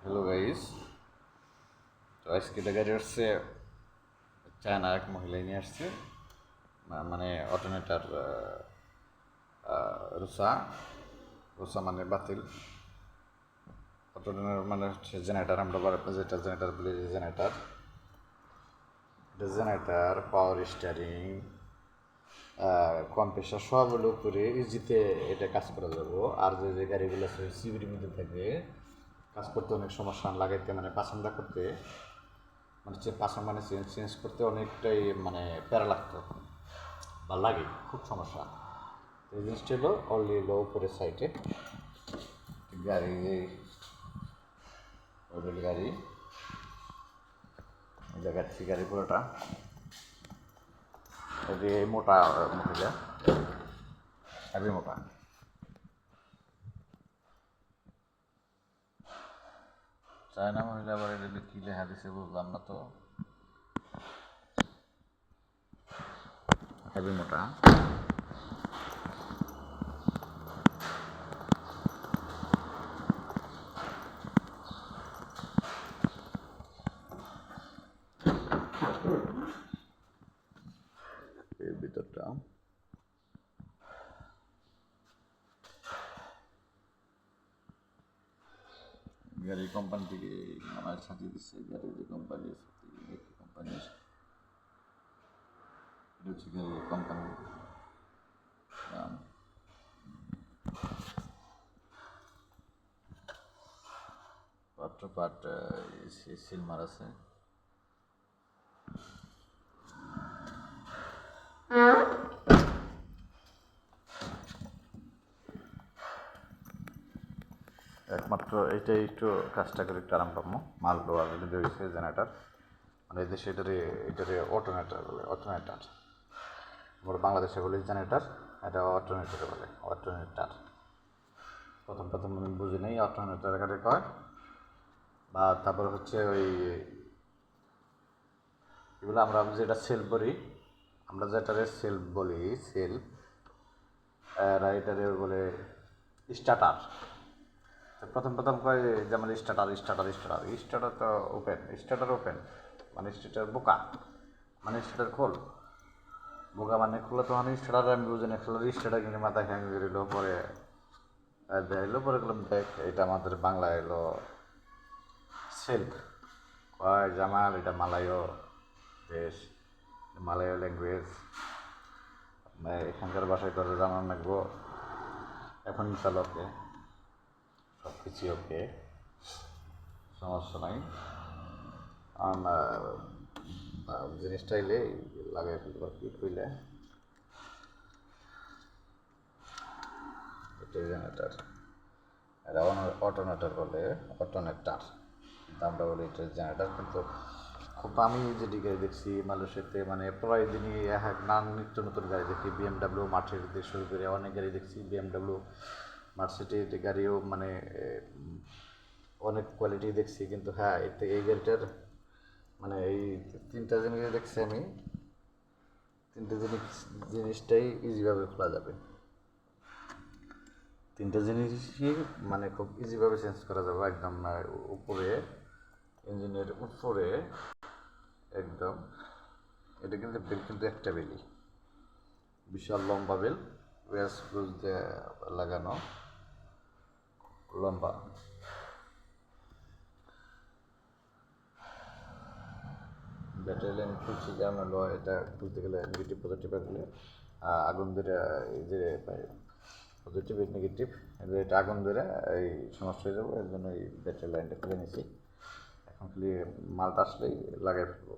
Hello guys. তো আজকে গাড়ি আসছে, চায়না এক মহিলাই নিয়ে আসছে, মানে অল্টারনেটার রুসা রুসা মানে বাতিল। অল্টারনেটার মানে হচ্ছে জেনারেটার, আমরা যেটা জেনারেটার বলি, জেনারেটার, এটা জেনারেটার, পাওয়ার স্টিয়ারিং, কম্প্রেসার সব হলো উপরে ইজিতে এটা কাজ করা যাবো। আর যে যে গাড়িগুলো আছে সিবির মধ্যে থাকে, কাজ করতে অনেক সমস্যা, লাগাইতে মানে পাসন্দা করতে, মানে পাসন মানে চেঞ্জ করতে অনেকটাই মানে প্যারা লাগতো বা লাগে, খুব সমস্যা। এই জিনিসটা হলো অনলি হলো উপরের সাইডে গাড়ি, গাড়ি দেখাচ্ছি গাড়ি পুরোটা। এই মোটা মহিলা, হেভি মোটা। চায়না মহিলা আবার এটা কী লেখা দিছে বুঝলাম না তো, হেভি মোটা। এর ভিতরটা গাড়ি কোম্পানি থেকে আমার সাজিয়ে দিচ্ছে, গাড়ির যে কোম্পানি কোম্পানির, এটা হচ্ছে গাড়ির কোম্পানির নাম। পাট সিল মার আছে। একমাত্র এইটাই একটু কাজটা করে একটু আরাম পাবো, মাল দেওয়া যদি হয়েছে জেনারেটার, মানে এই দেশে এটারে অল্টারনেটার বলে, অল্টারনেটার। আমরা বাংলাদেশে বলি জেনারেটার, এটা অল্টারনেটার বলে, অল্টারনেটার। প্রথম প্রথম আমি বুঝি নেই অল্টারনেটার এখানে কয়। বা তারপর হচ্ছে ওই এগুলো আমরা যেটা সেল বলি, আমরা যেটারে সেল বলি, সেল এটারে বলে স্টার্টার। প্রথম প্রথম কয় যেমন স্টার্টার স্টার্টার স্টার্টার স্টার্টার তো ওপেন, স্টার্টার ওপেন মানে স্টার্টার বোকা, মানে স্টার্টার খোল। বোকা মানে খোলা, তো মানে স্টার্টার আমি বুঝি না, খেলার স্টার্টার কিন্তু মাথায় হ্যাং করিল পরে এলো, পরে গেলাম দেখ এটা আমাদের বাংলা এলো সেলফ। কয় জামাল এটা মালায়ও দেশ, মালায় ল্যাঙ্গুয়েজ, এখানকার ভাষায় তোর জানার লাগবো। এখন ইনশাল্লাহ ওকে, সব কিছু ওকে, সমস্যা নাই। জিনিসটা এলে লাগাই ফেলতে পারবি কইলে। এটা জেনারেটার, এটা অল্টারনেটার বলে, অল্টারনেটার। দামটা বলে এটা জেনারেটার। কিন্তু খুব আমি যেটি গাড়ি দেখছি মালয়েশিয়াতে, মানে প্রায় দিনই এক নান নিত্য নতুন গাড়ি দেখি, বিএমডাব্লিউ মার্সিডিজ দিয়ে শুরু করে অনেক গাড়ি দেখছি। বিএমডাব্লিউ মার্সিডিজ গাড়িও মানে অনেক কোয়ালিটি দেখছি। কিন্তু হ্যাঁ, এতে এই গাড়িটার মানে এই তিনটা জিনিস দেখছি আমি, তিনটে জিনিসটাই ইজিভাবে খোলা যাবে। তিনটে জিনিসই মানে খুব ইজিভাবে চেঞ্জ করা যাবে একদম। উপরে ইঞ্জিনের উপরে একদম, এটা কিন্তু বেল কিন্তু একটা বেলই, বিশাল লম্বা বেল, ওয়েস গুজ দিয়ে লাগানো, লম্বা। ব্যাটারি লাইন খুলছি কারণ হলো এটা খুলতে গেলে নেগেটিভ পজিটিভ রাখলে আগুন ধরে, এই যে পজিটিভ নেগেটিভ, এটা আগুন ধরে এই সমস্যা হয়ে যাবো, এর জন্য এই ব্যাটারি লাইনটা খুলে নিছি। এখন খালি মালটা আসলেই লাগাই ফেলবো।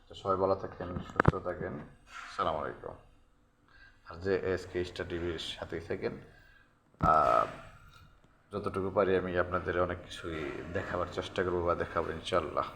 তো সবাই ভালো থাকেন, সুস্থ থাকেন, সালাম আলাইকুম। আর যে এসকে স্টার টিভির সাথেই থাকেন, যতটুকু পারি আমি আপনাদের অনেক কিছুই দেখাবার চেষ্টা করবো বা দেখাবো ইনশাল্লাহ।